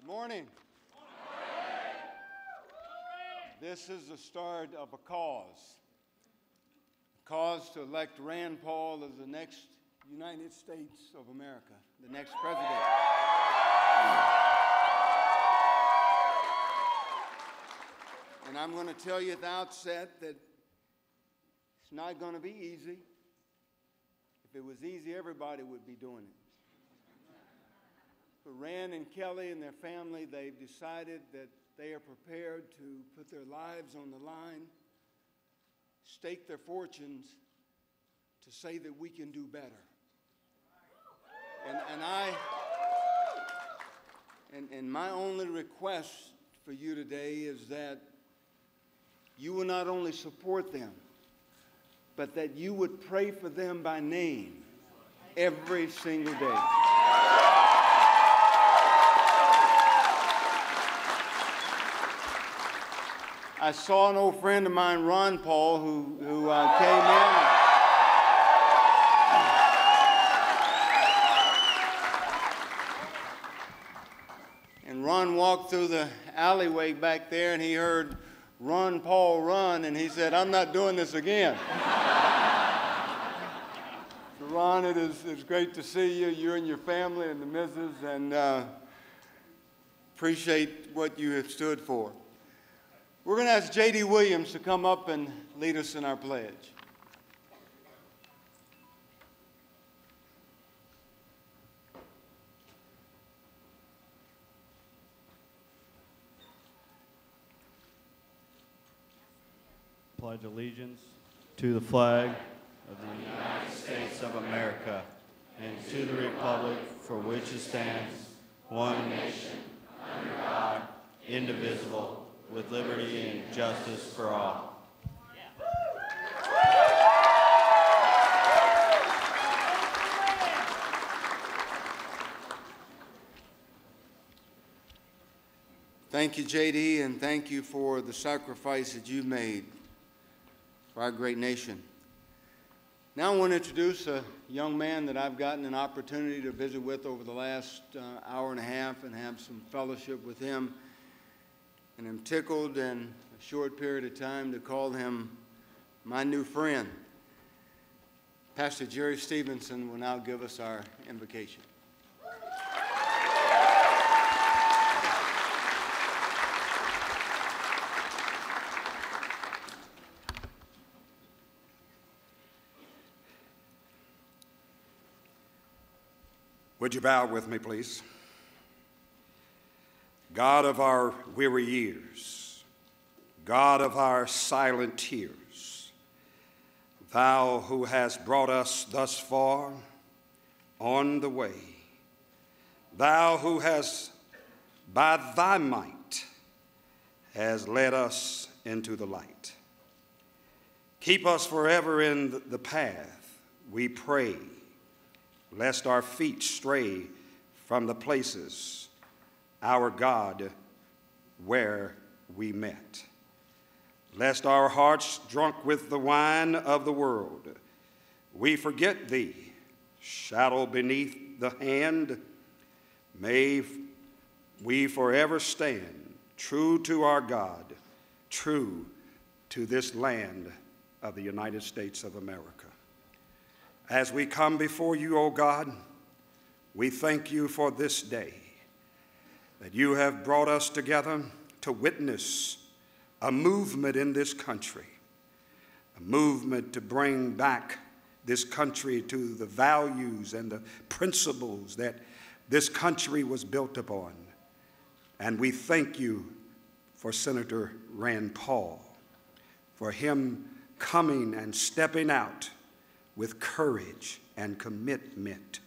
Good morning. This is the start of a cause to elect Rand Paul as the next United States of America, the next president. And I'm going to tell you at the outset that it's not going to be easy. If it was easy, everybody would be doing it. For Rand and Kelly and their family, they've decided that they are prepared to put their lives on the line, stake their fortunes to say that we can do better. And my only request for you today is that you will not only support them, but that you would pray for them by name every single day. I saw an old friend of mine, Ron Paul, who came in. And Ron walked through the alleyway back there, and he heard Ron Paul run, and he said, "I'm not doing this again." So Ron, it's great to see you, you and your family and the missus, and appreciate what you have stood for. We're going to ask J.D. Williams to come up and lead us in our pledge. Pledge allegiance to the flag of the United States of America and to the republic for which it stands, one nation, under God, indivisible, with liberty and justice for all. Thank you, J.D., and thank you for the sacrifice that you made for our great nation. Now I want to introduce a young man that I've gotten an opportunity to visit with over the last hour and a half and have some fellowship with him. And I'm tickled in a short period of time to call him my new friend. Pastor Jerry Stevenson will now give us our invocation. Would you bow with me, please? God of our weary years, God of our silent tears, thou who hast brought us thus far on the way, thou who hast by thy might has led us into the light. Keep us forever in the path, we pray, lest our feet stray from the places, our God, where we met. Lest our hearts drunk with the wine of the world, we forget thee, shadow beneath the hand. May we forever stand true to our God, true to this land of the United States of America. As we come before you, O God, we thank you for this day, that you have brought us together to witness a movement in this country, a movement to bring back this country to the values and the principles that this country was built upon. And we thank you for Senator Rand Paul, for him coming and stepping out with courage and commitment.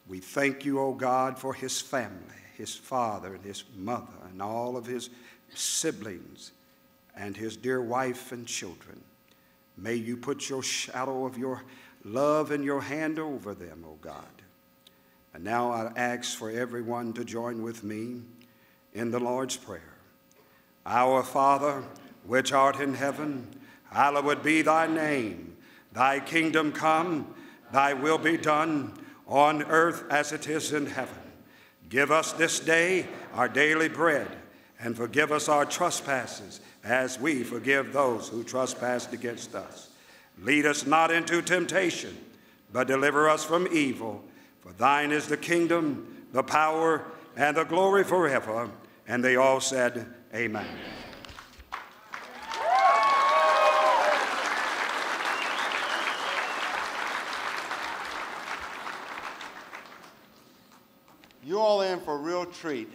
We thank you, O God, for his family, his father and his mother and all of his siblings and his dear wife and children. May you put your shadow of your love and your hand over them, O God. And now I ask for everyone to join with me in the Lord's Prayer. Our Father, which art in heaven, hallowed be thy name. Thy kingdom come, thy will be done on earth as it is in heaven. Give us this day our daily bread, and forgive us our trespasses, as we forgive those who trespass against us. Lead us not into temptation, but deliver us from evil. For thine is the kingdom, the power, and the glory forever. And they all said, Amen. You all in for a real treat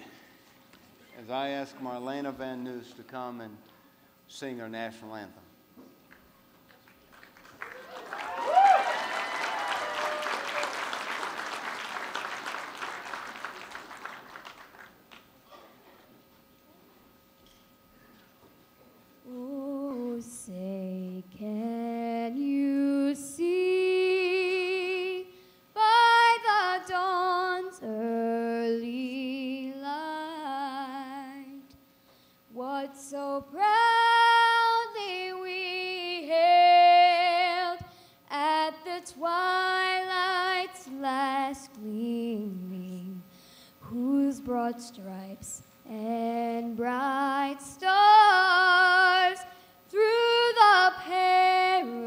as I ask Marlena Van Noos to come and sing our national anthem. Oh, say, can you see by the dawn's early light what so proudly we hailed at the twilight's last gleaming, whose broad stripes and bright stars through the perilous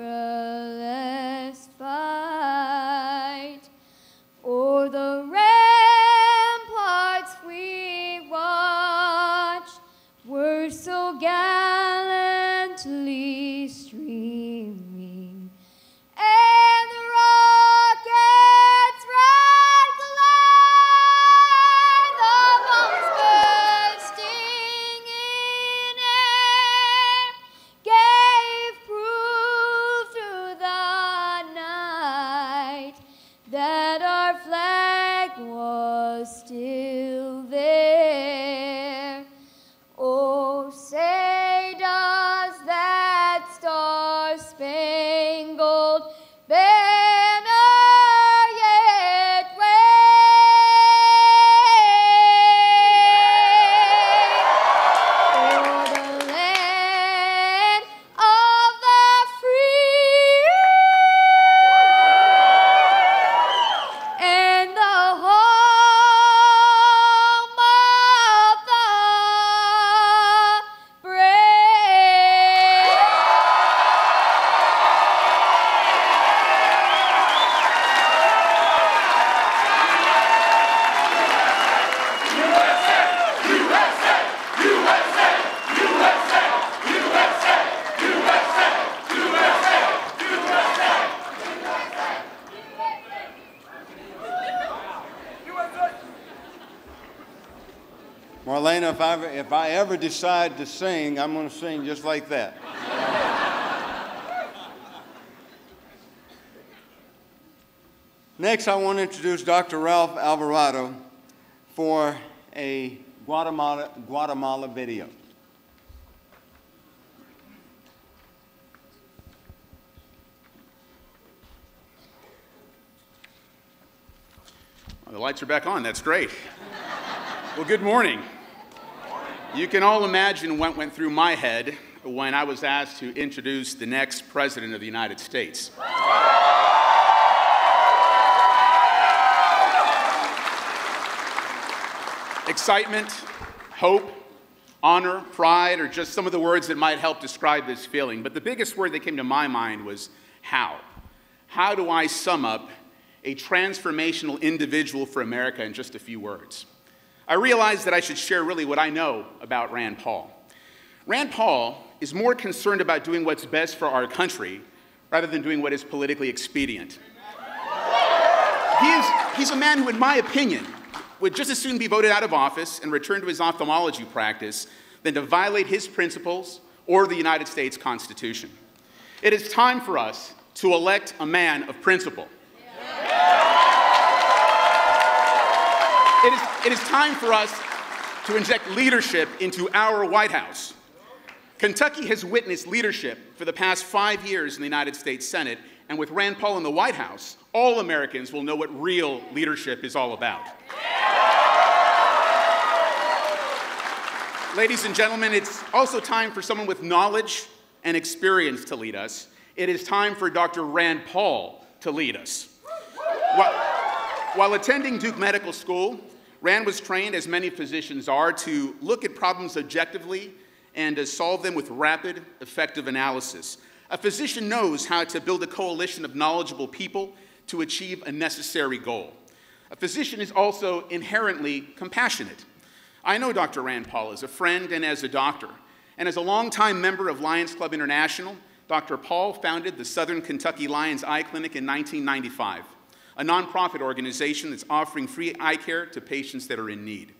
fight o'er the ramparts we watched were so gallantly streaming, and the rockets' red glare, the bombs bursting in air, gave proof through the night that our flag was still there. Oh, say does that star-spangled banner yet wave o'er the land of the free and the home of the brave? Marlena, if I ever decide to sing, I'm going to sing just like that. Next, I want to introduce Dr. Ralph Alvarado for a Guatemala video. Well, the lights are back on. That's great. Well, good morning. You can all imagine what went through my head when I was asked to introduce the next President of the United States. Excitement, hope, honor, pride are just some of the words that might help describe this feeling. But the biggest word that came to my mind was how. How do I sum up a transformational individual for America in just a few words? I realized that I should share really what I know about Rand Paul. Rand Paul is more concerned about doing what's best for our country rather than doing what is politically expedient. He's a man who, in my opinion, would just as soon be voted out of office and return to his ophthalmology practice than to violate his principles or the United States Constitution. It is time for us to elect a man of principle. It is time for us to inject leadership into our White House. Kentucky has witnessed leadership for the past 5 years in the United States Senate, and with Rand Paul in the White House, all Americans will know what real leadership is all about. Ladies and gentlemen, it's also time for someone with knowledge and experience to lead us. It is time for Dr. Rand Paul to lead us. While attending Duke Medical School, Rand was trained, as many physicians are, to look at problems objectively and to solve them with rapid, effective analysis. A physician knows how to build a coalition of knowledgeable people to achieve a necessary goal. A physician is also inherently compassionate. I know Dr. Rand Paul as a friend and as a doctor. And as a longtime member of Lions Club International, Dr. Paul founded the Southern Kentucky Lions Eye Clinic in 1995, a nonprofit organization that's offering free eye care to patients that are in need.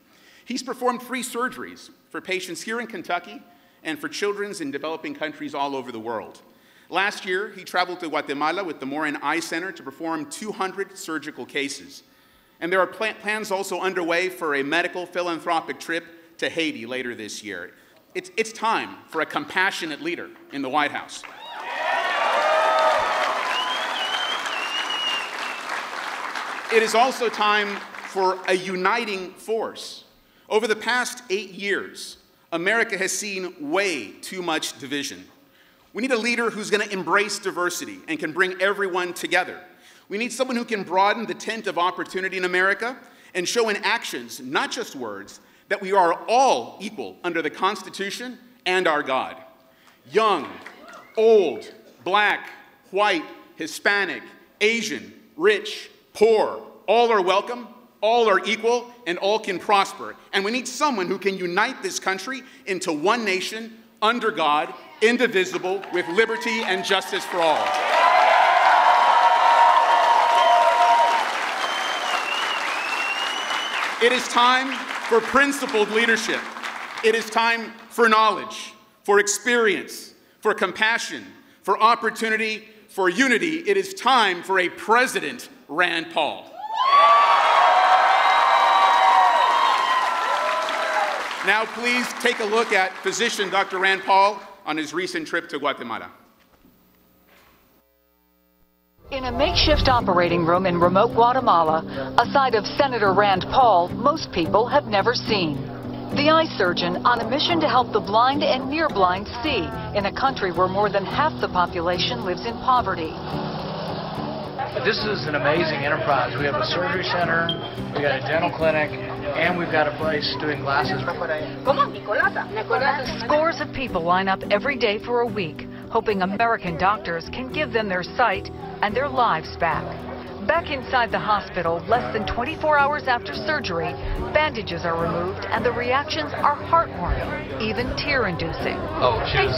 He's performed free surgeries for patients here in Kentucky and for children in developing countries all over the world. Last year, he traveled to Guatemala with the Morin Eye Center to perform 200 surgical cases. And there are plans also underway for a medical philanthropic trip to Haiti later this year. It's time for a compassionate leader in the White House. It is also time for a uniting force. Over the past 8 years, America has seen way too much division. We need a leader who's going to embrace diversity and can bring everyone together. We need someone who can broaden the tent of opportunity in America and show in actions, not just words, that we are all equal under the Constitution and our God. Young, old, black, white, Hispanic, Asian, rich, poor, all are welcome, all are equal, and all can prosper. And we need someone who can unite this country into one nation, under God, indivisible, with liberty and justice for all. It is time for principled leadership. It is time for knowledge, for experience, for compassion, for opportunity, for unity. It is time for a President Rand Paul. Now, please take a look at physician Dr. Rand Paul on his recent trip to Guatemala. In a makeshift operating room in remote Guatemala, a side of Senator Rand Paul most people have never seen. The eye surgeon on a mission to help the blind and near blind see in a country where more than half the population lives in poverty. This is an amazing enterprise. We have a surgery center, we got a dental clinic, and we've got a place doing glasses. Scores of people line up every day for a week, hoping American doctors can give them their sight and their lives back. Back inside the hospital, less than 24 hours after surgery, bandages are removed and the reactions are heartwarming, even tear-inducing. Oh, she was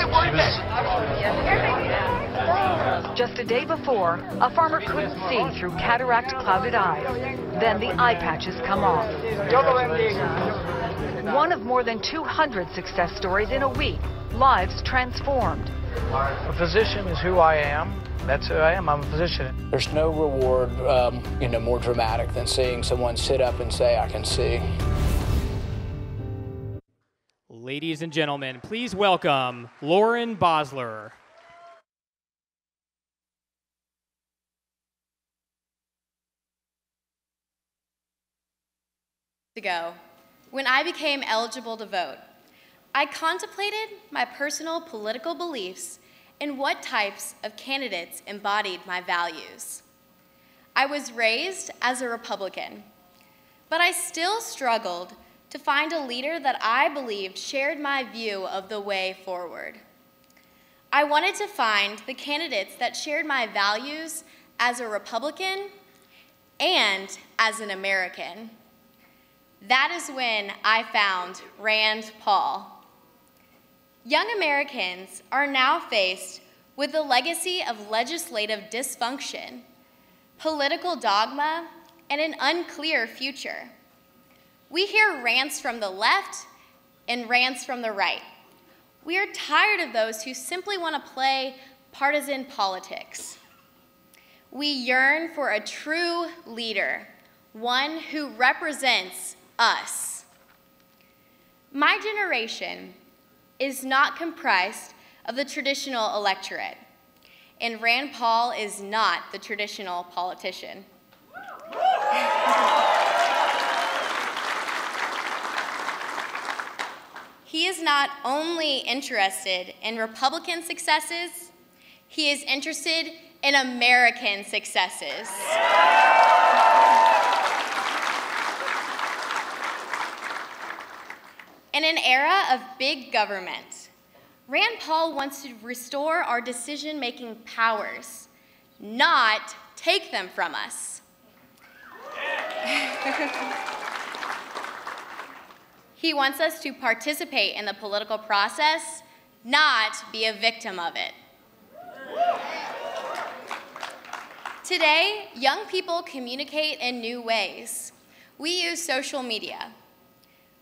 Just a day before, a farmer couldn't see through cataract-clouded eyes. Then the eye patches come off. One of more than 200 success stories in a week, lives transformed. A physician is who I am. That's who I am. I'm a physician. There's no reward, more dramatic than seeing someone sit up and say, "I can see." Ladies and gentlemen, please welcome Lauren Bosler. Ago, when I became eligible to vote, I contemplated my personal political beliefs and what types of candidates embodied my values. I was raised as a Republican, but I still struggled to find a leader that I believed shared my view of the way forward. I wanted to find the candidates that shared my values as a Republican and as an American. That is when I found Rand Paul. Young Americans are now faced with the legacy of legislative dysfunction, political dogma, and an unclear future. We hear rants from the left and rants from the right. We are tired of those who simply want to play partisan politics. We yearn for a true leader, one who represents us. My generation is not comprised of the traditional electorate, and Rand Paul is not the traditional politician. He is not only interested in Republican successes, he is interested in American successes. In an era of big government, Rand Paul wants to restore our decision-making powers, not take them from us. He wants us to participate in the political process, not be a victim of it. Today, young people communicate in new ways. We use social media.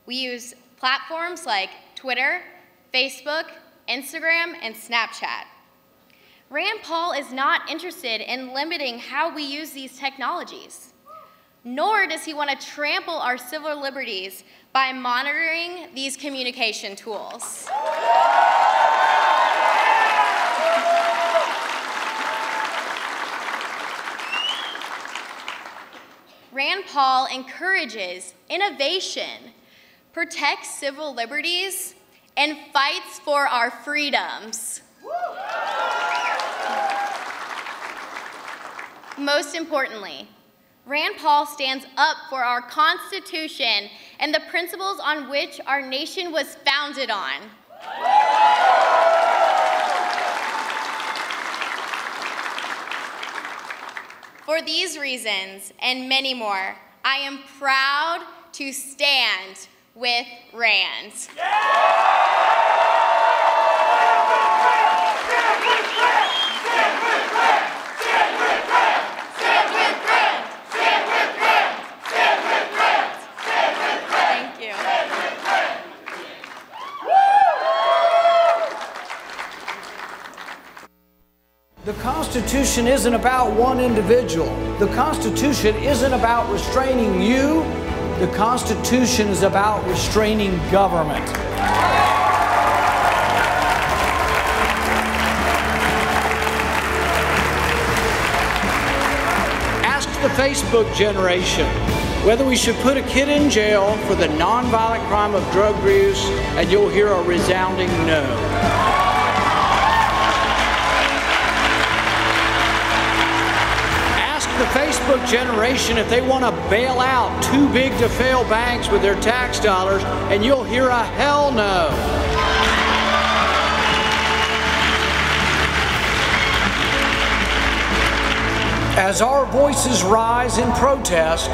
We use platforms like Twitter, Facebook, Instagram, and Snapchat. Rand Paul is not interested in limiting how we use these technologies, nor does he want to trample our civil liberties by monitoring these communication tools. Rand Paul encourages innovation, protects civil liberties, and fights for our freedoms. Most importantly, Rand Paul stands up for our Constitution and the principles on which our nation was founded on. For these reasons and many more, I am proud to stand with Rand. Thank you. The Constitution isn't about one individual. The Constitution isn't about restraining you. The Constitution is about restraining government. Ask the Facebook generation whether we should put a kid in jail for the nonviolent crime of drug use, and you'll hear a resounding no. The Facebook generation if they want to bail out too big to fail banks with their tax dollars, and you'll hear a hell no. As our voices rise in protest,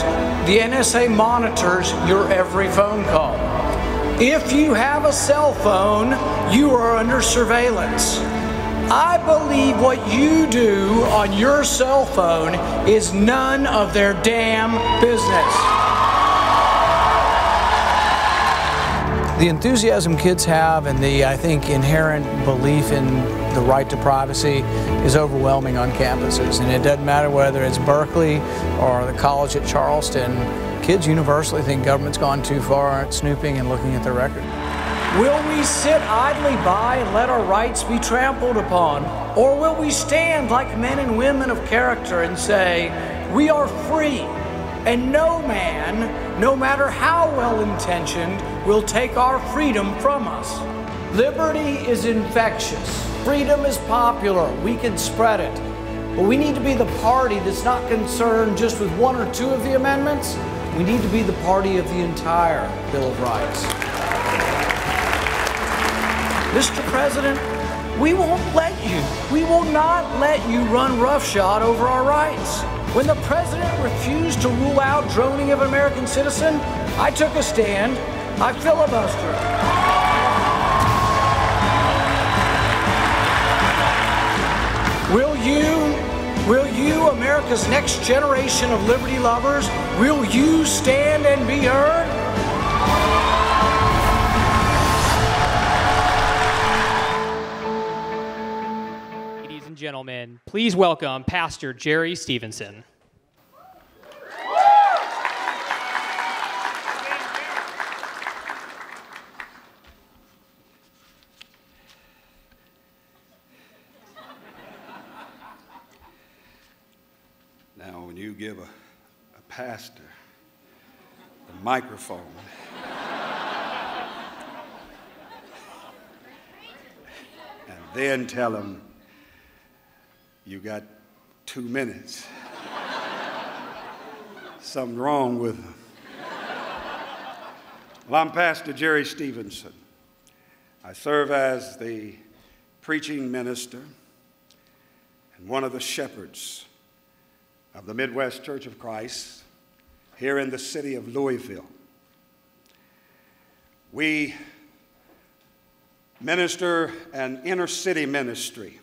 the NSA monitors your every phone call. If you have a cell phone, you are under surveillance. I believe what you do on your cell phone is none of their damn business. The enthusiasm kids have and the, I think, inherent belief in the right to privacy is overwhelming on campuses. And it doesn't matter whether it's Berkeley or the college at Charleston, kids universally think government's gone too far at snooping and looking at their record. Will we sit idly by and let our rights be trampled upon? Or will we stand like men and women of character and say, we are free, and no man, no matter how well-intentioned, will take our freedom from us? Liberty is infectious. Freedom is popular. We can spread it. But we need to be the party that's not concerned just with one or two of the amendments. We need to be the party of the entire Bill of Rights. Mr. President, we won't let you. We will not let you run roughshod over our rights. When the President refused to rule out droning of an American citizen, I took a stand. I filibustered. Will you, America's next generation of liberty lovers, will you stand and be heard? Ladies and gentlemen, please welcome Pastor Jerry Stevenson. Now, when you give a pastor the microphone, and then tell him you got 2 minutes, something wrong with him. Well, I'm Pastor Jerry Stevenson. I serve as the preaching minister and one of the shepherds of the Midwest Church of Christ here in the city of Louisville. We minister an inner city ministry.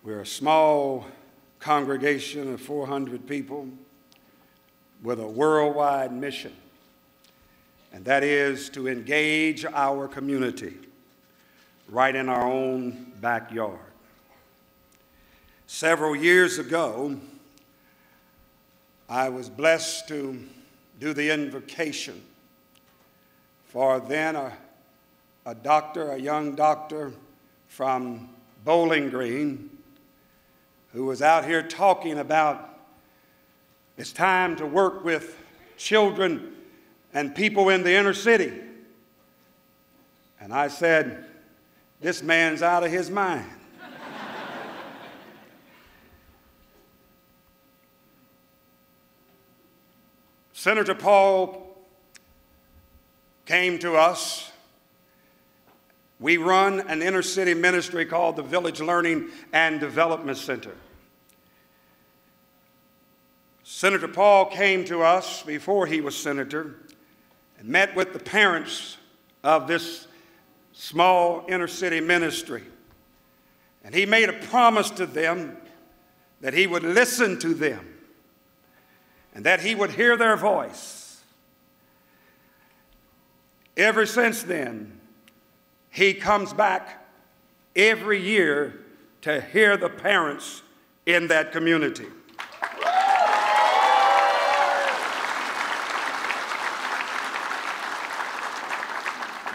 We're a small congregation of 400 people with a worldwide mission, and that is to engage our community right in our own backyard. Several years ago, I was blessed to do the invocation for then a doctor, a young doctor from Bowling Green, who was out here talking about it's time to work with children and people in the inner city. And I said, this man's out of his mind. Senator Paul came to us. We run an inner city ministry called the Village Learning and Development Center. Senator Paul came to us before he was senator and met with the parents of this small inner city ministry. And he made a promise to them that he would listen to them and that he would hear their voice. Ever since then, he comes back every year to hear the parents in that community.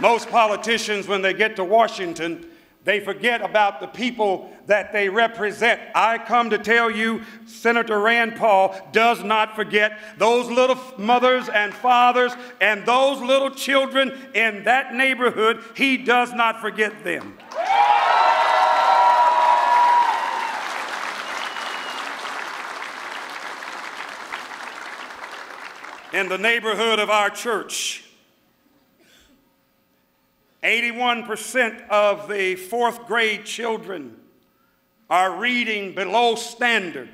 Most politicians, when they get to Washington, they forget about the people that they represent. I come to tell you, Senator Rand Paul does not forget those little mothers and fathers and those little children in that neighborhood. He does not forget them. In the neighborhood of our church, 81% of the fourth grade children are reading below standard.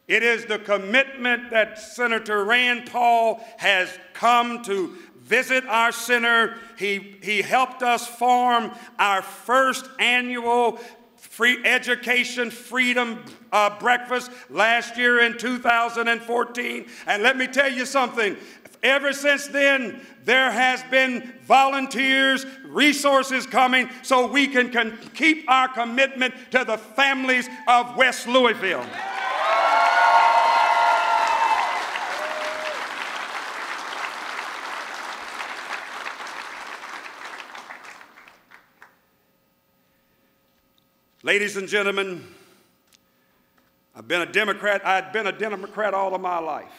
It is the commitment that Senator Rand Paul has come to visit our center. He helped us form our first annual free education freedom breakfast last year in 2014. And let me tell you something. Ever since then, there has been volunteers, resources coming so we can keep our commitment to the families of West Louisville. Ladies and gentlemen, I've been a Democrat. I'd been a Democrat all of my life.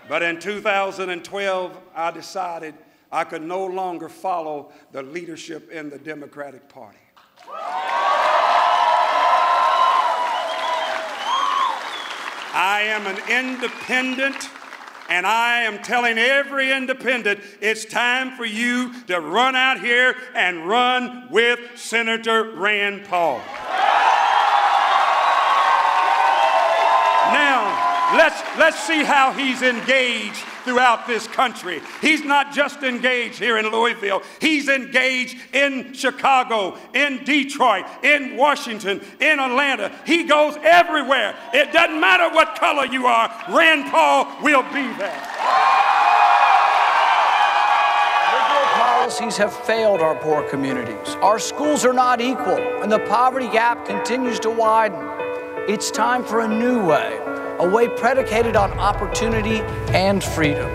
But in 2012, I decided I could no longer follow the leadership in the Democratic Party. I am an independent, and I am telling every independent, it's time for you to run out here and run with Senator Rand Paul. Now, let's see how he's engaged throughout this country. He's not just engaged here in Louisville. He's engaged in Chicago, in Detroit, in Washington, in Atlanta. He goes everywhere. It doesn't matter what color you are, Rand Paul will be there. Liberal policies have failed our poor communities. Our schools are not equal, and the poverty gap continues to widen. It's time for a new way. A way predicated on opportunity and freedom.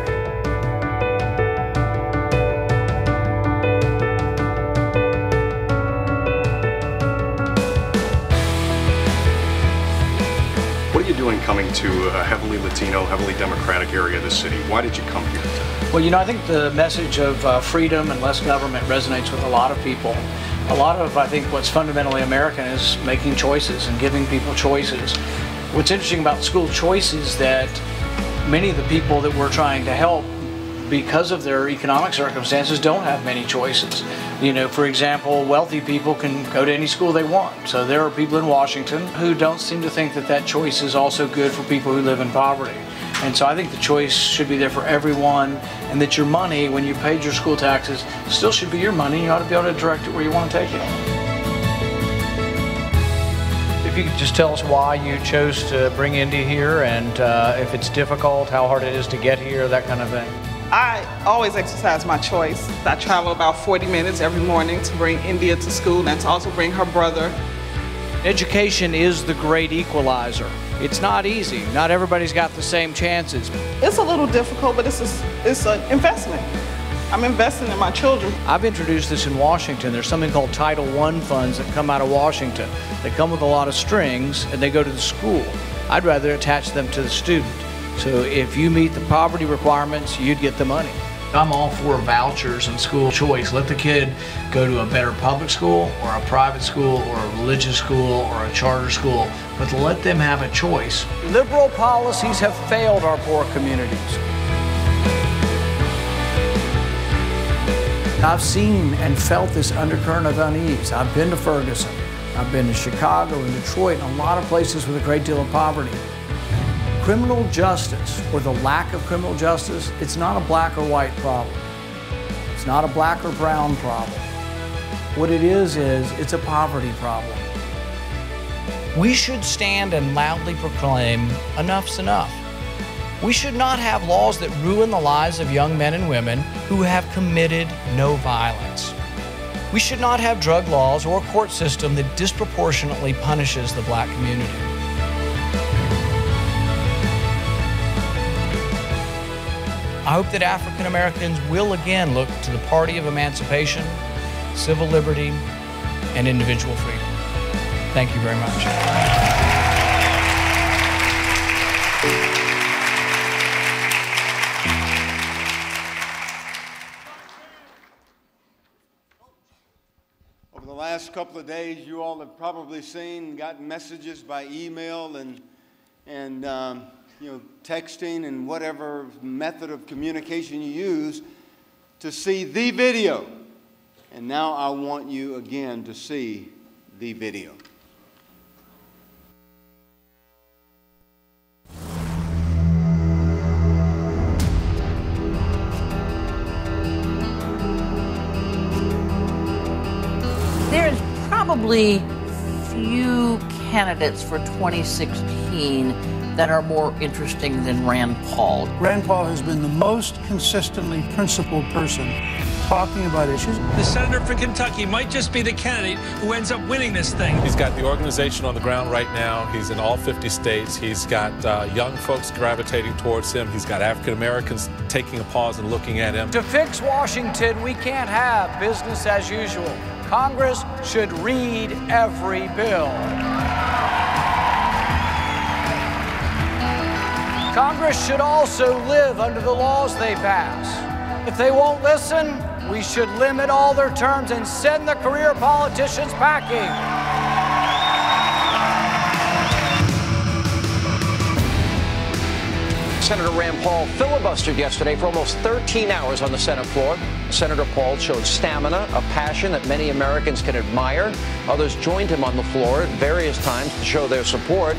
What are you doing coming to a heavily Latino, heavily Democratic area of the city? Why did you come here? Well, you know, I think the message of freedom and less government resonates with a lot of people. A lot of, I think, what's fundamentally American is making choices and giving people choices. What's interesting about school choice is that many of the people that we're trying to help, because of their economic circumstances, don't have many choices. You know, for example, wealthy people can go to any school they want. So there are people in Washington who don't seem to think that that choice is also good for people who live in poverty. And so I think the choice should be there for everyone, and that your money, when you paid your school taxes, still should be your money. You ought to be able to direct it where you want to take it. If you could just tell us why you chose to bring India here, and if it's difficult, how hard it is to get here, that kind of thing. I always exercise my choice. I travel about 40 minutes every morning to bring India to school and to also bring her brother. Education is the great equalizer. It's not easy. Not everybody's got the same chances. It's a little difficult, but it's an investment. I'm investing in my children. I've introduced this in Washington. There's something called Title I funds that come out of Washington. They come with a lot of strings, and they go to the school. I'd rather attach them to the student. So if you meet the poverty requirements, you'd get the money. I'm all for vouchers and school choice. Let the kid go to a better public school or a private school or a religious school or a charter school, but let them have a choice. Liberal policies have failed our poor communities. I've seen and felt this undercurrent of unease. I've been to Ferguson, I've been to Chicago and Detroit, and a lot of places with a great deal of poverty. Criminal justice, or the lack of criminal justice, it's not a black or white problem. It's not a black or brown problem. What it is it's a poverty problem. We should stand and loudly proclaim, enough's enough. We should not have laws that ruin the lives of young men and women who have committed no violence. We should not have drug laws or a court system that disproportionately punishes the black community. I hope that African Americans will again look to the party of emancipation, civil liberty, and individual freedom. Thank you very much. Over the last couple of days, you all have probably seen, gotten messages by email and texting and whatever method of communication you use to see the video. And now I want you again to see the video. There's probably few candidates for 2016 that are more interesting than Rand Paul. Rand Paul has been the most consistently principled person talking about issues. The senator for Kentucky might just be the candidate who ends up winning this thing. He's got the organization on the ground right now. He's in all 50 states. He's got young folks gravitating towards him. He's got African Americans taking a pause and looking at him. To fix Washington, we can't have business as usual. Congress should read every bill. Congress should also live under the laws they pass. If they won't listen, we should limit all their terms and send the career politicians packing. Senator Rand Paul filibustered yesterday for almost 13 hours on the Senate floor. Senator Paul showed stamina, a passion that many Americans can admire. Others joined him on the floor at various times to show their support.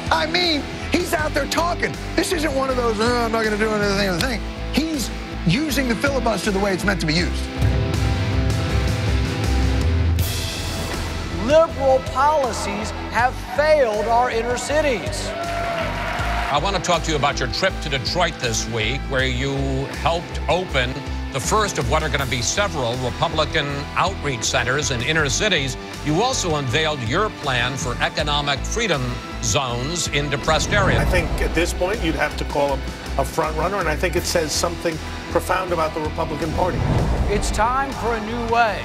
I mean, he's out there talking. This isn't one of those, I'm not going to do anything. He's using the filibuster the way it's meant to be used. Liberal policies have failed our inner cities. I want to talk to you about your trip to Detroit this week, where you helped open the first of what are going to be several Republican outreach centers in inner cities. You also unveiled your plan for economic freedom zones in depressed areas. I think at this point you'd have to call him a front runner, and I think it says something profound about the Republican Party. It's time for a new way,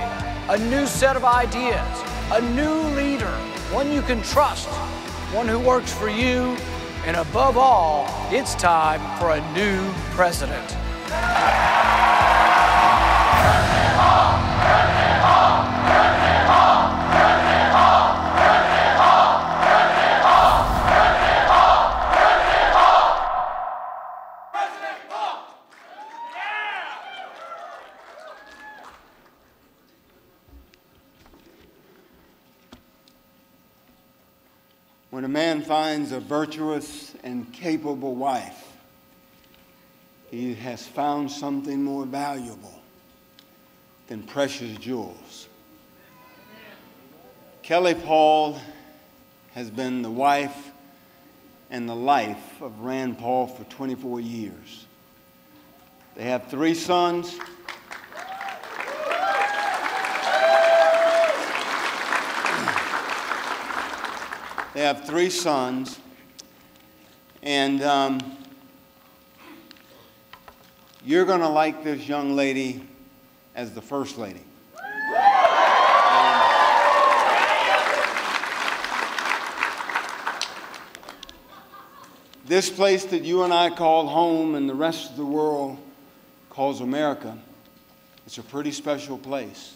a new set of ideas, a new leader, one you can trust, one who works for you, and above all, it's time for a new president. When a man finds a virtuous and capable wife, he has found something more valuable than precious jewels. Kelly Paul has been the wife and the life of Rand Paul for 24 years. They have 3 sons. They have 3 sons, and you're going to like this young lady as the First Lady. This place that you and I call home and the rest of the world calls America, it's a pretty special place.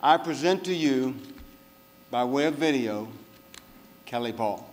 I present to you, by way of video, Kelly Paul.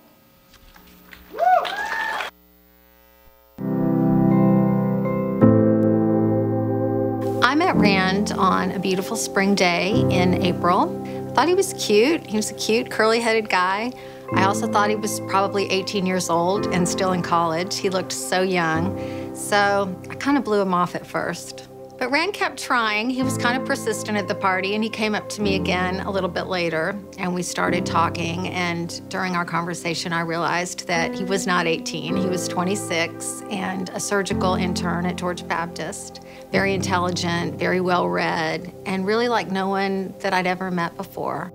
I met Rand on a beautiful spring day in April. I thought he was cute. He was a cute, curly-headed guy. I also thought he was probably 18 years old and still in college. He looked so young. So I kind of blew him off at first. But Rand kept trying. He was kind of persistent at the party, and he came up to me again a little bit later, and we started talking. And during our conversation, I realized that he was not 18. He was 26 and a surgical intern at Georgia Baptist. Very intelligent, very well-read, and really like no one that I'd ever met before.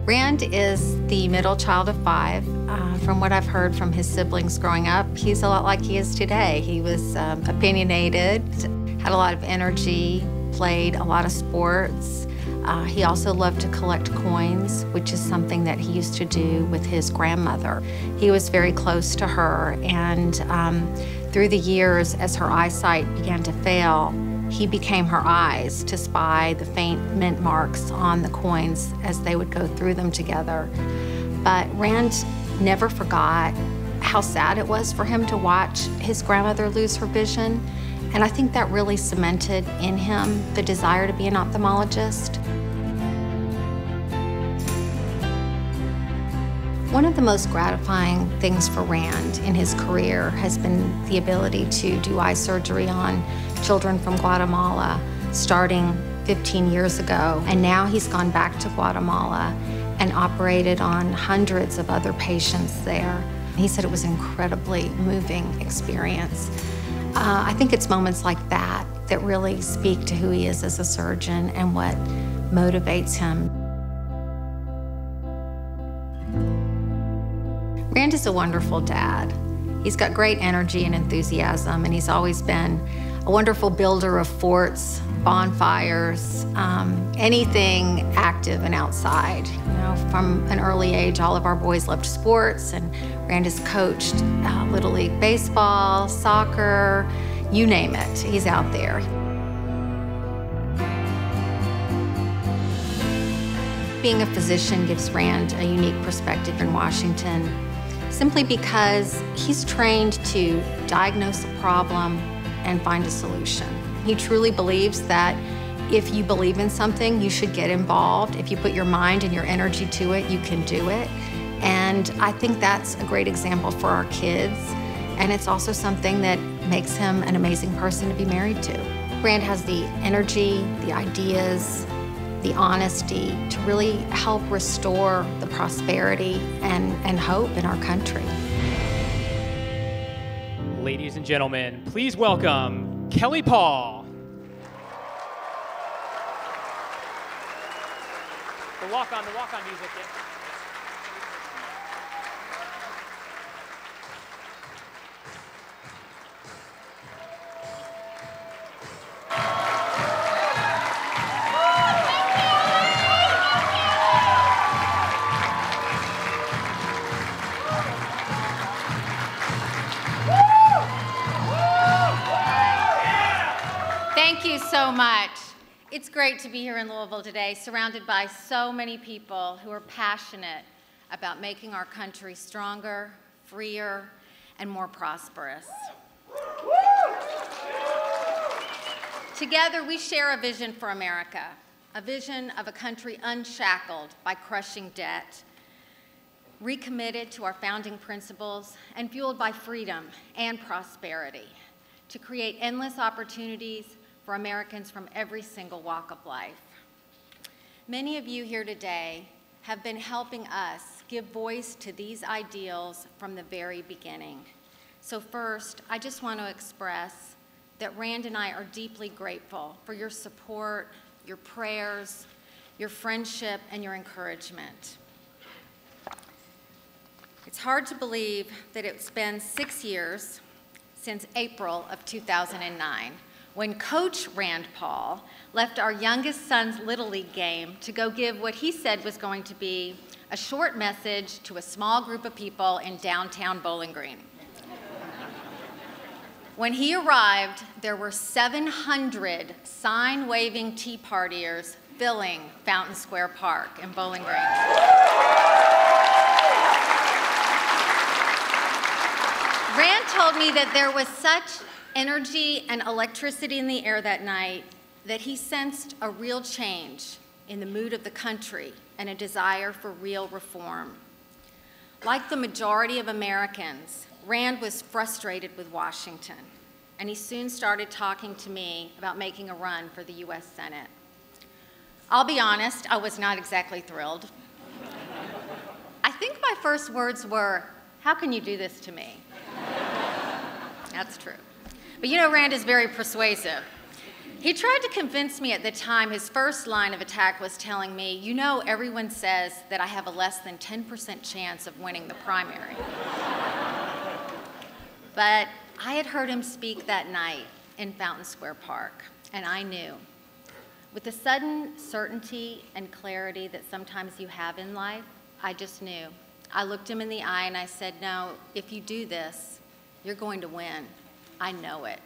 Rand is the middle child of 5. From what I've heard from his siblings growing up, he's a lot like he is today. He was opinionated, had a lot of energy, played a lot of sports. He also loved to collect coins, which is something that he used to do with his grandmother. He was very close to her, and through the years, as her eyesight began to fail, he became her eyes to spy the faint mint marks on the coins as they would go through them together. But Rand never forgot how sad it was for him to watch his grandmother lose her vision. And I think that really cemented in him the desire to be an ophthalmologist. One of the most gratifying things for Rand in his career has been the ability to do eye surgery on children from Guatemala starting 15 years ago. And now he's gone back to Guatemala and operated on hundreds of other patients there. He said it was an incredibly moving experience. I think it's moments like that that really speak to who he is as a surgeon and what motivates him. Rand is a wonderful dad. He's got great energy and enthusiasm, and he's always been a wonderful builder of forts, bonfires, anything active and outside. You know, from an early age, all of our boys loved sports, and Rand has coached Little League baseball, soccer, you name it, he's out there. Being a physician gives Rand a unique perspective in Washington, simply because he's trained to diagnose a problem and find a solution. He truly believes that if you believe in something, you should get involved. If you put your mind and your energy to it, you can do it. And I think that's a great example for our kids. And it's also something that makes him an amazing person to be married to. Rand has the energy, the ideas, the honesty to really help restore the prosperity and hope in our country. Ladies and gentlemen, please welcome Kelly Paul. The walk-on music. Yeah. Thank you so much. It's great to be here in Louisville today, surrounded by so many people who are passionate about making our country stronger, freer, and more prosperous. Together, we share a vision for America, a vision of a country unshackled by crushing debt, recommitted to our founding principles, and fueled by freedom and prosperity to create endless opportunities for Americans from every single walk of life. Many of you here today have been helping us give voice to these ideals from the very beginning. So first, I just want to express that Rand and I are deeply grateful for your support, your prayers, your friendship, and your encouragement. It's hard to believe that it's been 6 years since April of 2009, when Coach Rand Paul left our youngest son's Little League game to go give what he said was going to be a short message to a small group of people in downtown Bowling Green. When he arrived, there were 700 sign-waving Tea Partiers filling Fountain Square Park in Bowling Green. Rand told me that there was such energy and electricity in the air that night that he sensed a real change in the mood of the country and a desire for real reform. Like the majority of Americans, Rand was frustrated with Washington, and he soon started talking to me about making a run for the U.S. Senate. I'll be honest, I was not exactly thrilled. I think my first words were, "How can you do this to me?" That's true. But you know, Rand is very persuasive. He tried to convince me at the time. His first line of attack was telling me, "You know, everyone says that I have a less than 10% chance of winning the primary." But I had heard him speak that night in Fountain Square Park, and I knew. With the sudden certainty and clarity that sometimes you have in life, I just knew. I looked him in the eye and I said, "No, if you do this, you're going to win. I know it."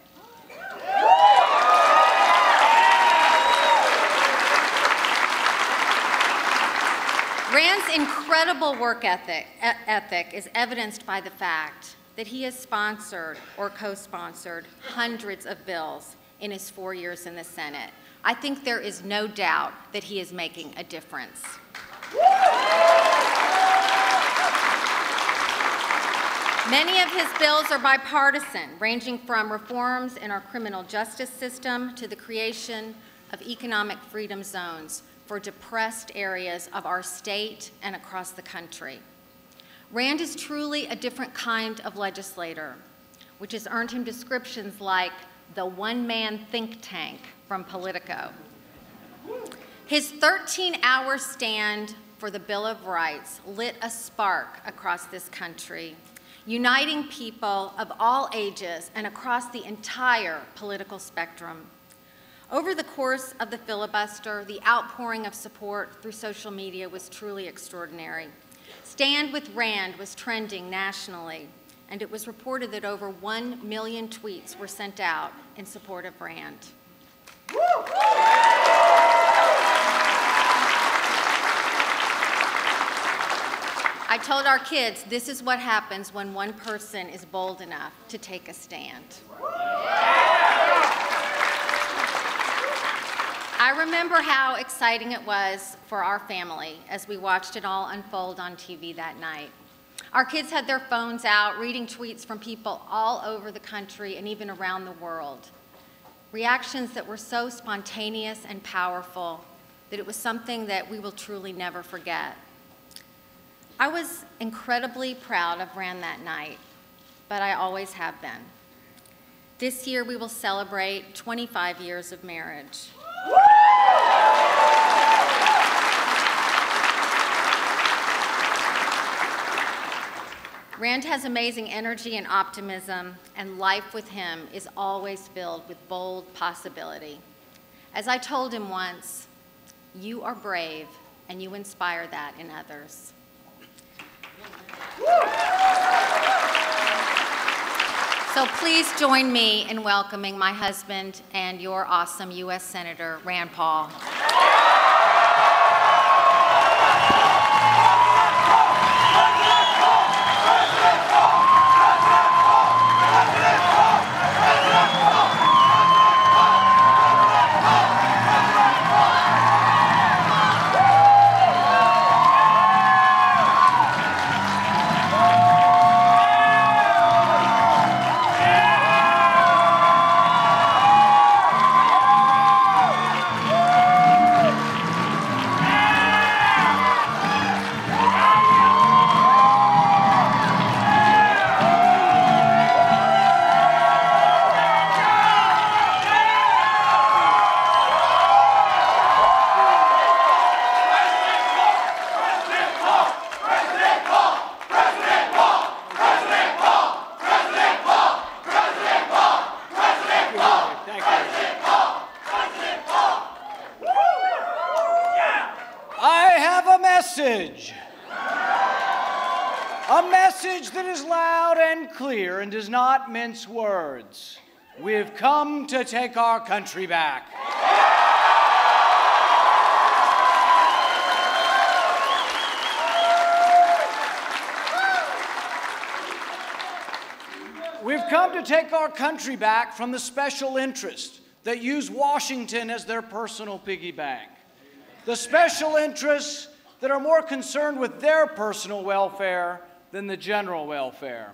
Rand's incredible work ethic is evidenced by the fact that he has sponsored or co-sponsored hundreds of bills in his 4 years in the Senate. I think there is no doubt that he is making a difference. Many of his bills are bipartisan, ranging from reforms in our criminal justice system to the creation of economic freedom zones for depressed areas of our state and across the country. Rand is truly a different kind of legislator, which has earned him descriptions like the one-man think tank from Politico. His 13-hour stand for the Bill of Rights lit a spark across this country, uniting people of all ages and across the entire political spectrum. Over the course of the filibuster, the outpouring of support through social media was truly extraordinary. Stand with Rand was trending nationally, and it was reported that over 1 million tweets were sent out in support of Rand. I told our kids, this is what happens when one person is bold enough to take a stand. I remember how exciting it was for our family as we watched it all unfold on TV that night. Our kids had their phones out, reading tweets from people all over the country and even around the world. Reactions that were so spontaneous and powerful that it was something that we will truly never forget. I was incredibly proud of Rand that night, but I always have been. This year we will celebrate 25 years of marriage. Rand has amazing energy and optimism, and life with him is always filled with bold possibility. As I told him once, you are brave and you inspire that in others. So please join me in welcoming my husband and your awesome U.S. Senator, Rand Paul. message. A message that is loud and clear and does not mince words. We've come to take our country back. We've come to take our country back from the special interests that use Washington as their personal piggy bank. The special interests that are more concerned with their personal welfare than the general welfare.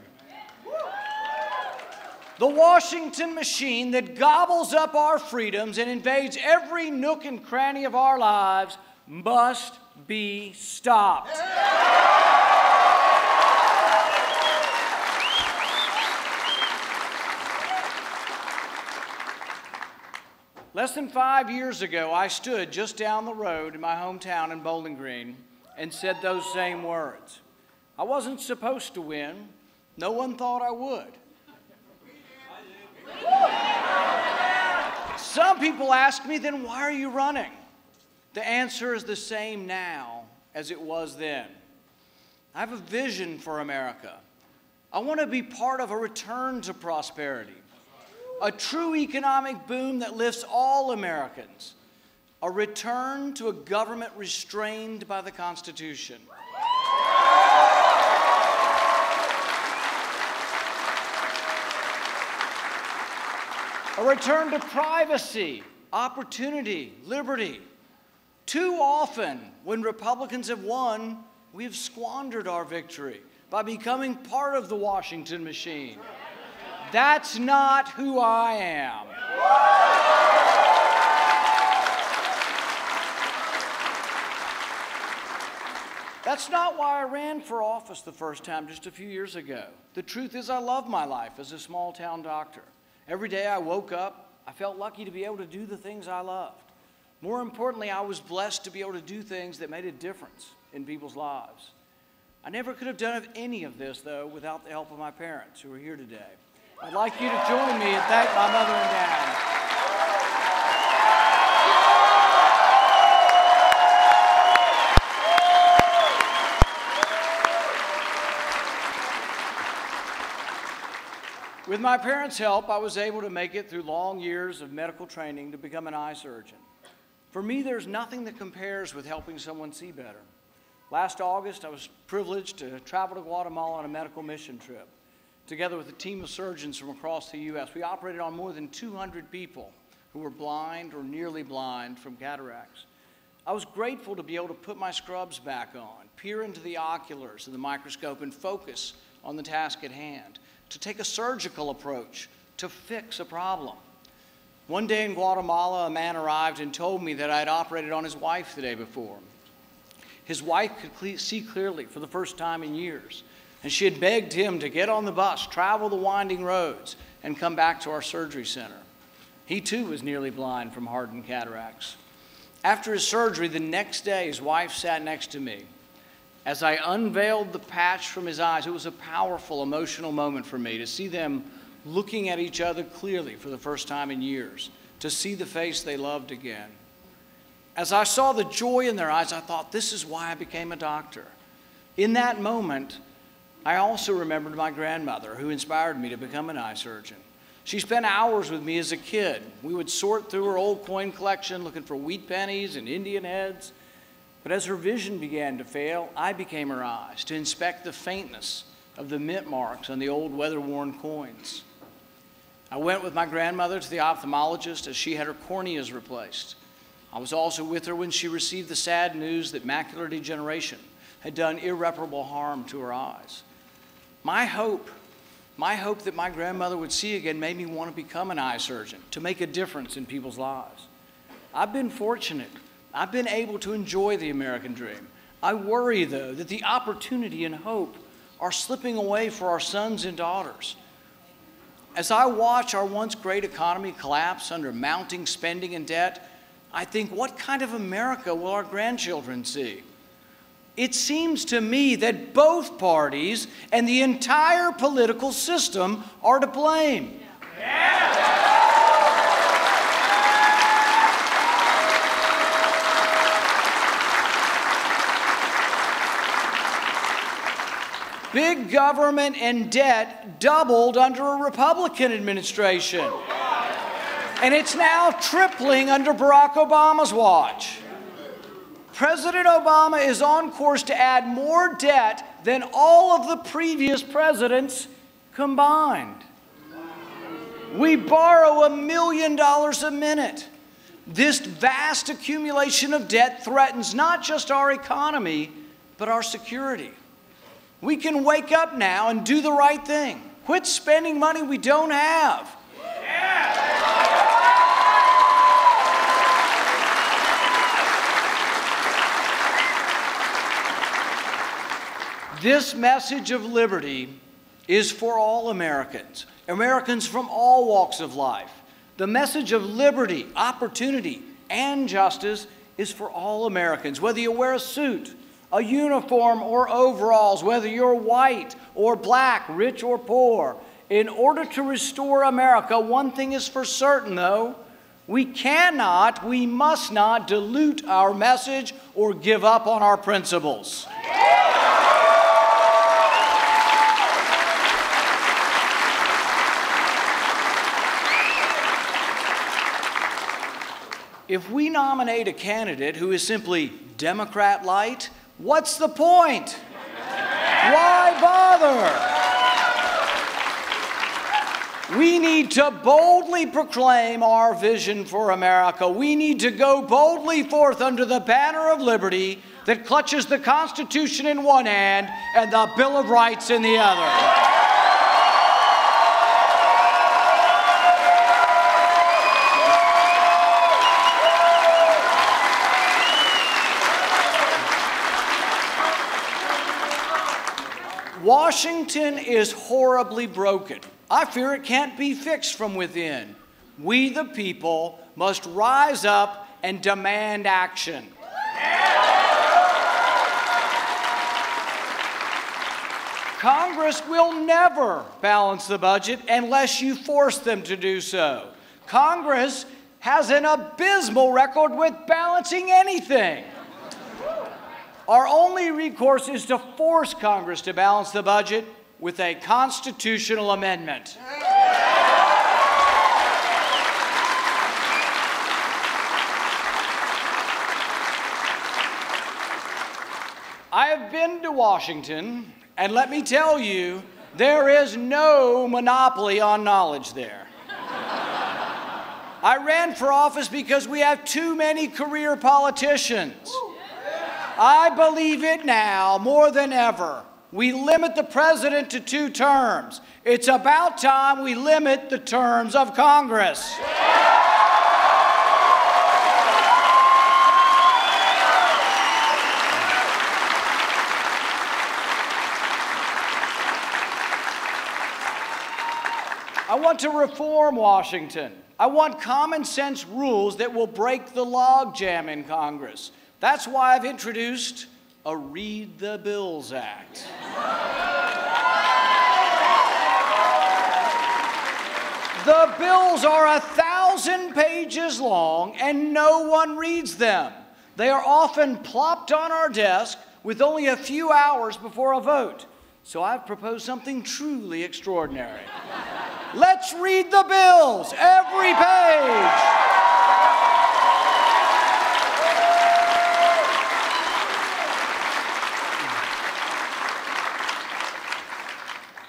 The Washington machine that gobbles up our freedoms and invades every nook and cranny of our lives must be stopped. Less than 5 years ago, I stood just down the road in my hometown in Bowling Green and said those same words. I wasn't supposed to win. No one thought I would. Some people ask me, then why are you running? The answer is the same now as it was then. I have a vision for America. I want to be part of a return to prosperity. A true economic boom that lifts all Americans. A return to a government restrained by the Constitution. A return to privacy, opportunity, liberty. Too often, when Republicans have won, we have squandered our victory by becoming part of the Washington machine. That's not who I am. That's not why I ran for office the first time just a few years ago. The truth is I love my life as a small town doctor. Every day I woke up, I felt lucky to be able to do the things I loved. More importantly, I was blessed to be able to do things that made a difference in people's lives. I never could have done any of this, though, without the help of my parents who are here today. I'd like you to join me and thank my mother and dad. With my parents' help, I was able to make it through long years of medical training to become an eye surgeon. For me, there's nothing that compares with helping someone see better. Last August, I was privileged to travel to Guatemala on a medical mission trip. Together with a team of surgeons from across the U.S., we operated on more than 200 people who were blind or nearly blind from cataracts. I was grateful to be able to put my scrubs back on, peer into the oculars and the microscope, and focus on the task at hand, to take a surgical approach to fix a problem. One day in Guatemala, a man arrived and told me that I had operated on his wife the day before. His wife could see clearly for the first time in years, and she had begged him to get on the bus, travel the winding roads, and come back to our surgery center. He too was nearly blind from hardened cataracts. After his surgery, the next day, his wife sat next to me. As I unveiled the patch from his eyes, it was a powerful, emotional moment for me to see them looking at each other clearly for the first time in years, to see the face they loved again. As I saw the joy in their eyes, I thought, this is why I became a doctor. In that moment, I also remembered my grandmother, who inspired me to become an eye surgeon. She spent hours with me as a kid. We would sort through her old coin collection, looking for wheat pennies and Indian heads. But as her vision began to fail, I became her eyes to inspect the faintness of the mint marks on the old weather-worn coins. I went with my grandmother to the ophthalmologist as she had her corneas replaced. I was also with her when she received the sad news that macular degeneration had done irreparable harm to her eyes. My hope that my grandmother would see again made me want to become an eye surgeon, to make a difference in people's lives. I've been fortunate. I've been able to enjoy the American dream. I worry, though, that the opportunity and hope are slipping away for our sons and daughters. As I watch our once great economy collapse under mounting spending and debt, I think, what kind of America will our grandchildren see? It seems to me that both parties and the entire political system are to blame. Big government and debt doubled under a Republican administration. And it's now tripling under Barack Obama's watch. President Obama is on course to add more debt than all of the previous presidents combined. We borrow $1 million a minute. This vast accumulation of debt threatens not just our economy, but our security. We can wake up now and do the right thing. Quit spending money we don't have. This message of liberty is for all Americans, Americans from all walks of life. The message of liberty, opportunity, and justice is for all Americans, whether you wear a suit, a uniform, or overalls, whether you're white or black, rich or poor. In order to restore America, one thing is for certain, though. We must not dilute our message or give up on our principles. If we nominate a candidate who is simply Democrat light, what's the point? Why bother? We need to boldly proclaim our vision for America. We need to go boldly forth under the banner of liberty that clutches the Constitution in one hand and the Bill of Rights in the other. Washington is horribly broken. I fear it can't be fixed from within. We, the people, must rise up and demand action. Congress will never balance the budget unless you force them to do so. Congress has an abysmal record with balancing anything. Our only recourse is to force Congress to balance the budget with a constitutional amendment. I have been to Washington, and let me tell you, there is no monopoly on knowledge there. I ran for office because we have too many career politicians. I believe it now more than ever. We limit the president to 2 terms. It's about time we limit the terms of Congress. I want to reform Washington. I want common sense rules that will break the logjam in Congress. That's why I've introduced a Read the Bills Act. The bills are 1,000 pages long and no one reads them. They are often plopped on our desk with only a few hours before a vote. So I've proposed something truly extraordinary. Let's read the bills, every page.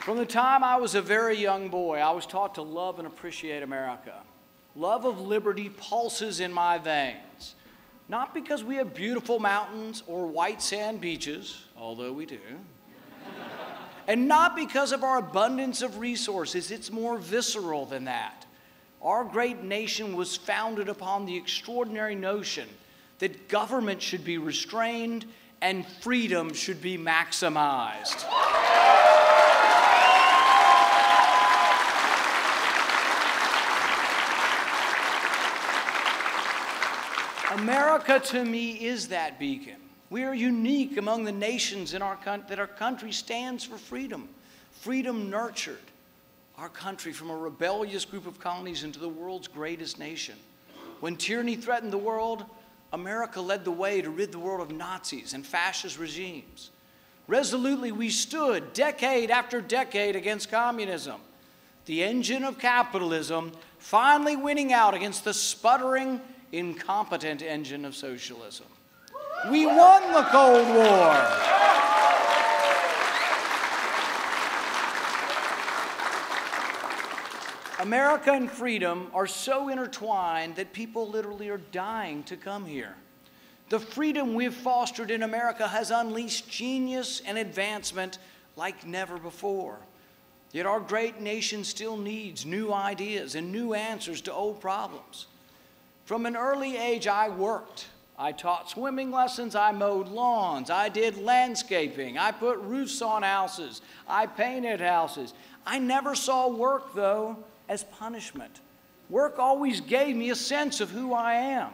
From the time I was a very young boy, I was taught to love and appreciate America. Love of liberty pulses in my veins, not because we have beautiful mountains or white sand beaches, although we do, and not because of our abundance of resources. It's more visceral than that. Our great nation was founded upon the extraordinary notion that government should be restrained and freedom should be maximized. America, to me, is that beacon. We are unique among the nations that our country stands for freedom. Freedom nurtured our country from a rebellious group of colonies into the world's greatest nation. When tyranny threatened the world, America led the way to rid the world of Nazis and fascist regimes. Resolutely we stood decade after decade against communism, the engine of capitalism finally winning out against the sputtering, incompetent engine of socialism. We won the Cold War. America and freedom are so intertwined that people literally are dying to come here. The freedom we've fostered in America has unleashed genius and advancement like never before. Yet our great nation still needs new ideas and new answers to old problems. From an early age, I worked. I taught swimming lessons, I mowed lawns, I did landscaping, I put roofs on houses, I painted houses. I never saw work, though, as punishment. Work always gave me a sense of who I am.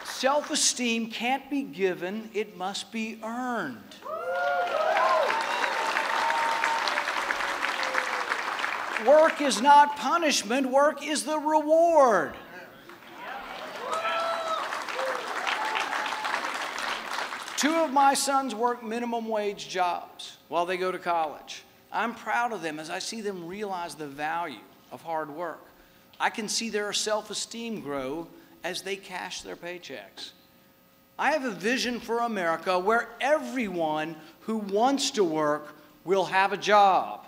Self-esteem can't be given, it must be earned. Work is not punishment, work is the reward. Two of my sons work minimum wage jobs while they go to college. I'm proud of them as I see them realize the value of hard work. I can see their self-esteem grow as they cash their paychecks. I have a vision for America where everyone who wants to work will have a job.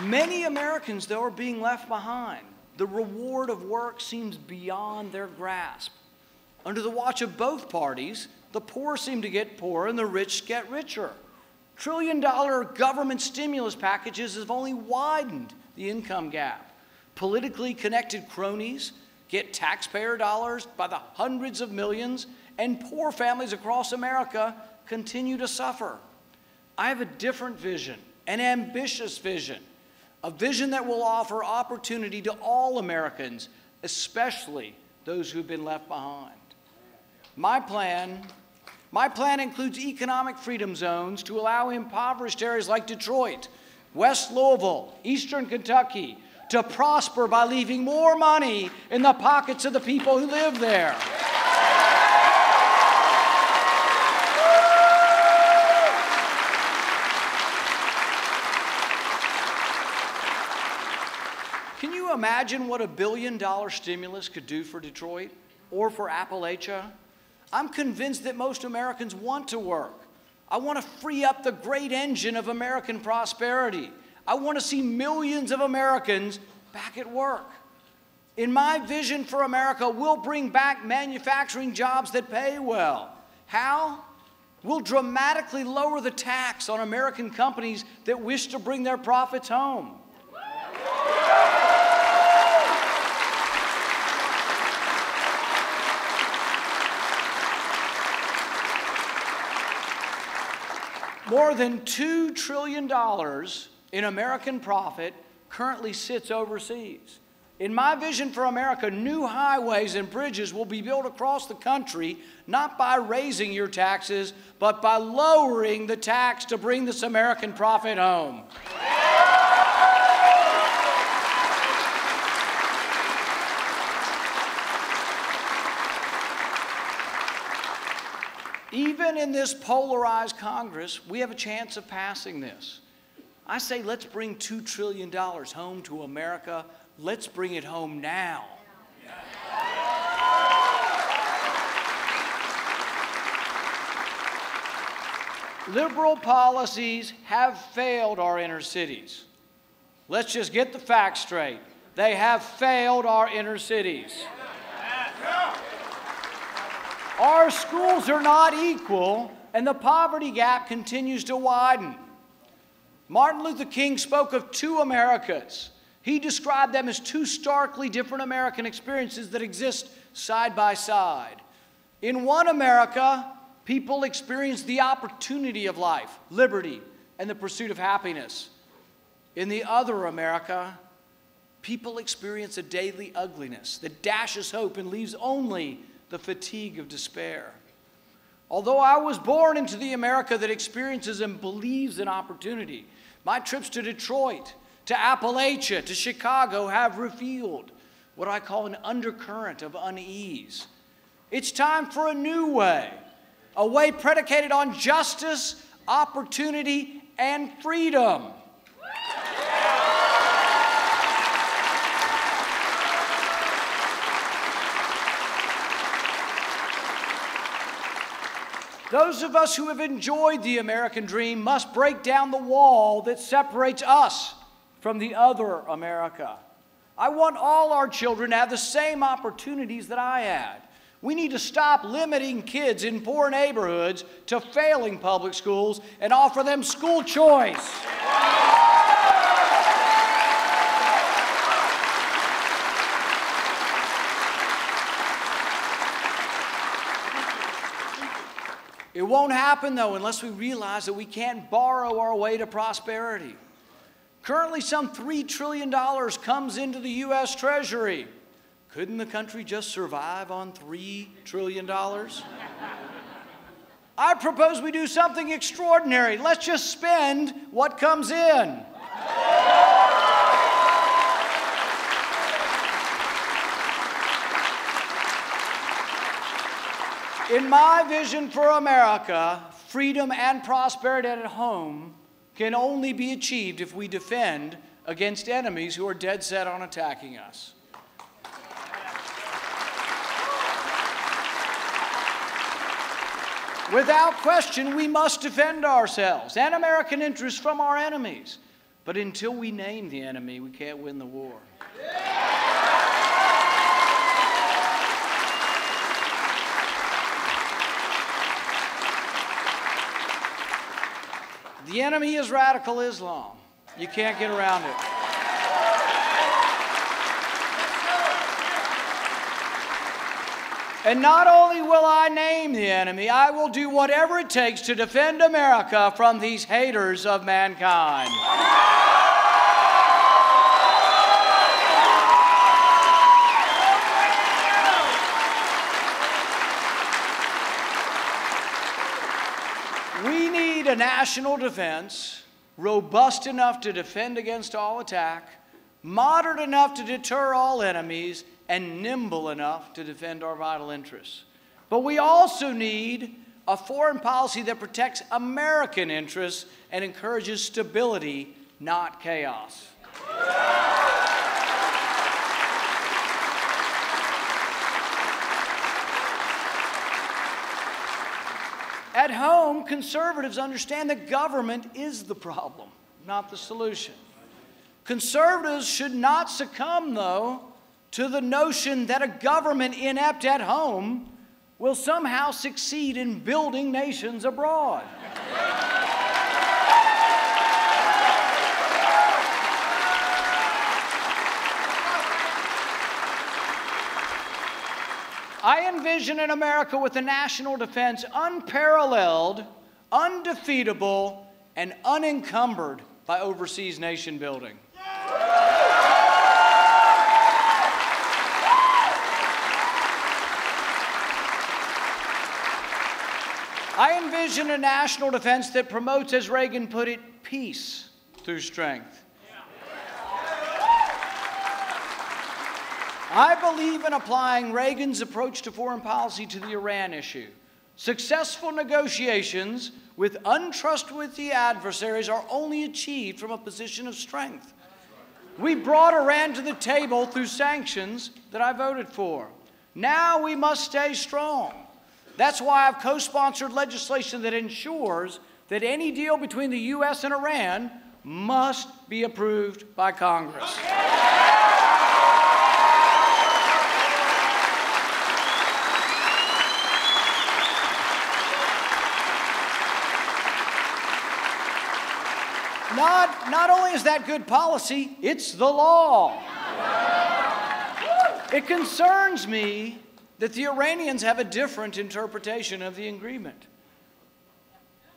Many Americans, though, are being left behind. The reward of work seems beyond their grasp. Under the watch of both parties, the poor seem to get poorer and the rich get richer. Trillion-dollar government stimulus packages have only widened the income gap. Politically connected cronies get taxpayer dollars by the hundreds of millions, and poor families across America continue to suffer. I have a different vision, an ambitious vision, a vision that will offer opportunity to all Americans, especially those who've been left behind. My plan includes economic freedom zones to allow impoverished areas like Detroit, West Louisville, Eastern Kentucky to prosper by leaving more money in the pockets of the people who live there. Can you imagine what $1 billion stimulus could do for Detroit or for Appalachia? I'm convinced that most Americans want to work. I want to free up the great engine of American prosperity. I want to see millions of Americans back at work. In my vision for America, we'll bring back manufacturing jobs that pay well. How? We'll dramatically lower the tax on American companies that wish to bring their profits home. More than $2 trillion in American profit currently sits overseas. In my vision for America, new highways and bridges will be built across the country, not by raising your taxes, but by lowering the tax to bring this American profit home. Even in this polarized Congress, we have a chance of passing this. I say let's bring $2 trillion home to America. Let's bring it home now. Liberal policies have failed our inner cities. Let's just get the facts straight. They have failed our inner cities. Our schools are not equal, and the poverty gap continues to widen. Martin Luther King spoke of two Americas. He described them as two starkly different American experiences that exist side by side. In one America, people experience the opportunity of life, liberty, and the pursuit of happiness. In the other America, people experience a daily ugliness that dashes hope and leaves only the fatigue of despair. Although I was born into the America that experiences and believes in opportunity, my trips to Detroit, to Appalachia, to Chicago have revealed what I call an undercurrent of unease. It's time for a new way, a way predicated on justice, opportunity, and freedom. Those of us who have enjoyed the American dream must break down the wall that separates us from the other America. I want all our children to have the same opportunities that I had. We need to stop limiting kids in poor neighborhoods to failing public schools and offer them school choice. It won't happen, though, unless we realize that we can't borrow our way to prosperity. Currently, some $3 trillion comes into the U.S. Treasury. Couldn't the country just survive on $3 trillion? I propose we do something extraordinary. Let's just spend what comes in. In my vision for America, freedom and prosperity at home can only be achieved if we defend against enemies who are dead set on attacking us. Without question, we must defend ourselves and American interests from our enemies. But until we name the enemy, we can't win the war. The enemy is radical Islam. You can't get around it. And not only will I name the enemy, I will do whatever it takes to defend America from these haters of mankind. We need a national defense, robust enough to defend against all attack, modern enough to deter all enemies, and nimble enough to defend our vital interests. But we also need a foreign policy that protects American interests and encourages stability, not chaos. At home, conservatives understand that government is the problem, not the solution. Conservatives should not succumb, though, to the notion that a government inept at home will somehow succeed in building nations abroad. I envision an America with a national defense unparalleled, undefeatable, and unencumbered by overseas nation building. I envision a national defense that promotes, as Reagan put it, peace through strength. I believe in applying Reagan's approach to foreign policy to the Iran issue. Successful negotiations with untrustworthy adversaries are only achieved from a position of strength. We brought Iran to the table through sanctions that I voted for. Now we must stay strong. That's why I've co-sponsored legislation that ensures that any deal between the U.S. and Iran must be approved by Congress. Not only is that good policy, it's the law. It concerns me that the Iranians have a different interpretation of the agreement.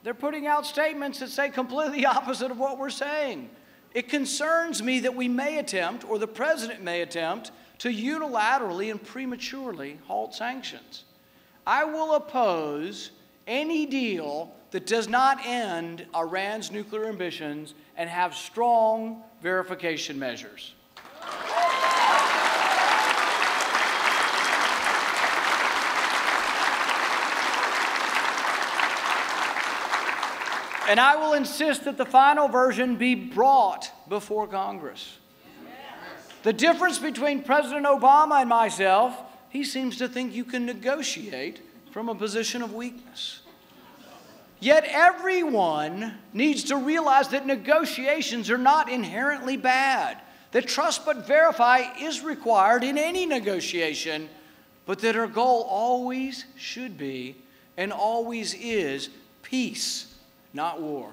They're putting out statements that say completely opposite of what we're saying. It concerns me that we may attempt, or the president may attempt, to unilaterally and prematurely halt sanctions. I will oppose any deal that does not end Iran's nuclear ambitions and have strong verification measures. And I will insist that the final version be brought before Congress. The difference between President Obama and myself, he seems to think you can negotiate from a position of weakness. Yet everyone needs to realize that negotiations are not inherently bad, that trust but verify is required in any negotiation, but that our goal always should be and always is peace, not war.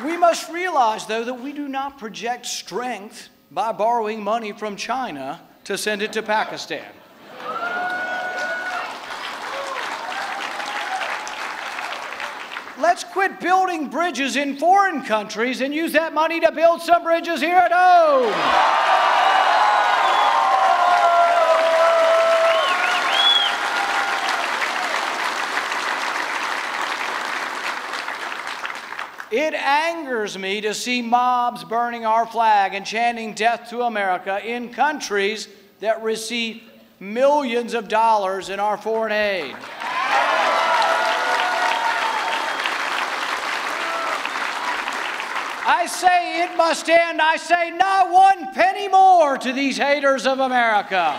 We must realize, though, that we do not project strength by borrowing money from China to send it to Pakistan. Let's quit building bridges in foreign countries and use that money to build some bridges here at home. It angers me to see mobs burning our flag and chanting death to America in countries that receive millions of dollars in our foreign aid. I say it must end. I say not one penny more to these haters of America.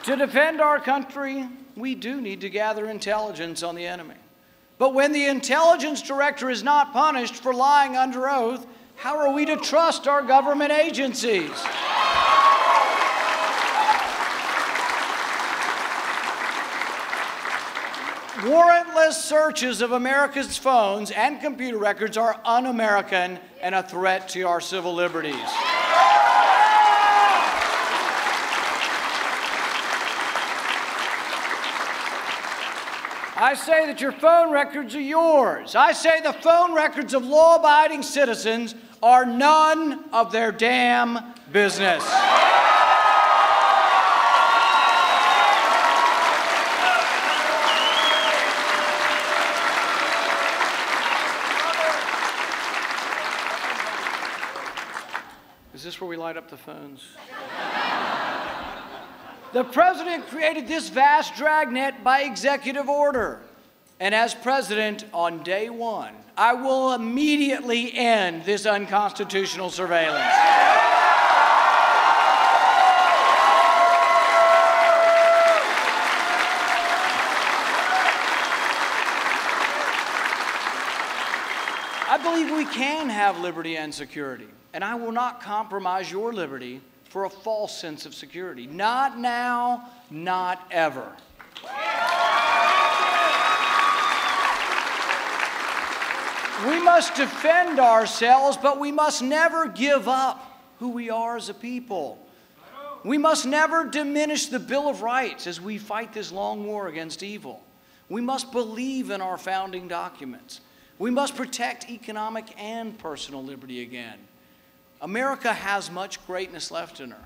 To defend our country, we do need to gather intelligence on the enemy. But when the intelligence director is not punished for lying under oath, how are we to trust our government agencies? Warrantless searches of America's phones and computer records are un-American and a threat to our civil liberties. I say that your phone records are yours. I say the phone records of law-abiding citizens are none of their damn business. Is this where we light up the phones? The president created this vast dragnet by executive order. And as president, on day one, I will immediately end this unconstitutional surveillance. I believe we can have liberty and security, and I will not compromise your liberty for a false sense of security. Not now, not ever. We must defend ourselves, but we must never give up who we are as a people. We must never diminish the Bill of Rights as we fight this long war against evil. We must believe in our founding documents. We must protect economic and personal liberty again. America has much greatness left in her.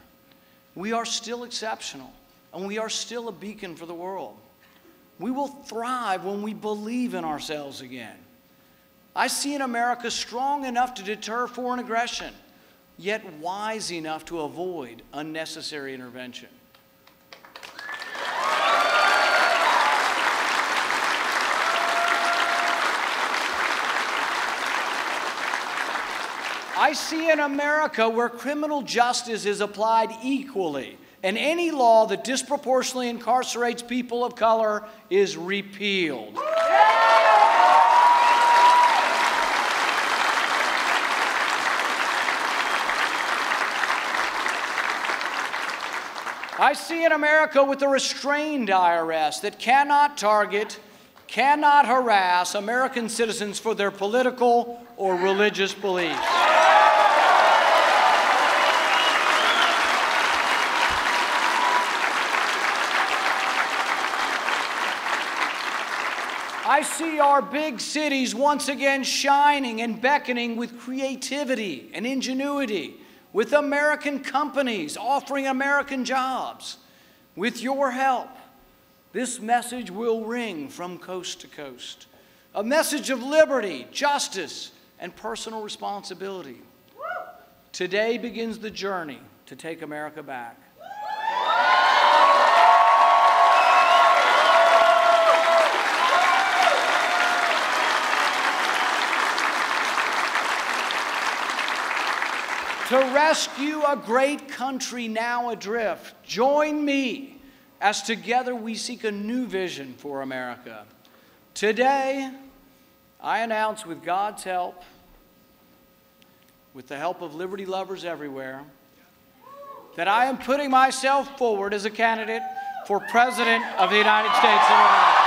We are still exceptional, and we are still a beacon for the world. We will thrive when we believe in ourselves again. I see an America strong enough to deter foreign aggression, yet wise enough to avoid unnecessary intervention. I see an America where criminal justice is applied equally, and any law that disproportionately incarcerates people of color is repealed. I see an America with a restrained IRS that cannot target, cannot harass American citizens for their political or religious beliefs. I see our big cities once again shining and beckoning with creativity and ingenuity, with American companies offering American jobs. With your help, this message will ring from coast to coast. A message of liberty, justice, and personal responsibility. Today begins the journey to take America back. To rescue a great country now adrift, join me as together we seek a new vision for America. Today, I announce with God's help, with the help of liberty lovers everywhere, that I am putting myself forward as a candidate for President of the United States of America.